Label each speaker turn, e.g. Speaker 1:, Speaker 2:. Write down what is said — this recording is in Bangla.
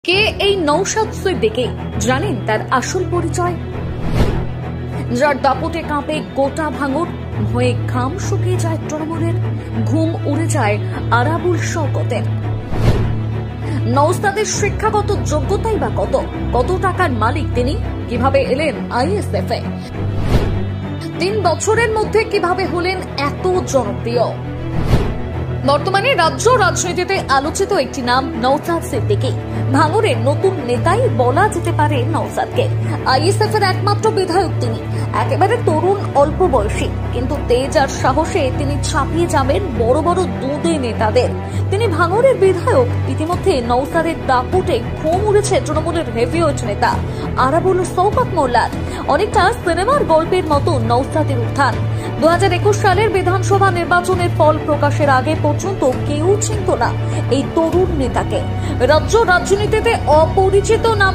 Speaker 1: কে এই নওশাদ সিদ্দিকী? জানেন তার আসল পরিচয়? যার দাপটে কাঁপে গোটা ভাঙর, ভয়ে ঘাম শুকিয়ে যায় তৃণমূলের, ঘুম উড়ে যায় আরাবুল শওকতের। নওশাদের শিক্ষাগত যোগ্যতাই বা কত টাকার মালিক তিনি? কিভাবে এলেন আইএসএফ এ? 3 বছরের মধ্যে কিভাবে হলেন এত জনপ্রিয়? বর্তমানে রাজ্য রাজনীতিতে আলোচিত একটি নাম নওশাদ সিদ্দিকী। ভাঙড়ের নতুন নেতাই বলা যেতে পারে নওশাদকে। আইএসএফ এর একমাত্র বিধায়ক তিনি। একেবারে তরুণ, অল্প বয়সী, কিন্তু তেজ আর সাহসে তিনি ছাপিয়ে যাবেন বড় বড় দুধে নেতাদের। তিনি ভাঙড়ের বিধায়ক। ইতিমধ্যে নওশাদের দাপটে ঘুম উড়েছে তৃণমূলের হেভিওয়েট নেতা আরাবুল শওকত মোল্লার। অনেকটা সিনেমার গল্পের মতো নওশাদের উত্থান। 2021 সালের বিধানসভা নির্বাচনের ফল প্রকাশের আগে পর্যন্ত কেউ চিনত না এই তরুণ নেতাকে। রাজ্য রাজনীতিতে অপরিচিত নাম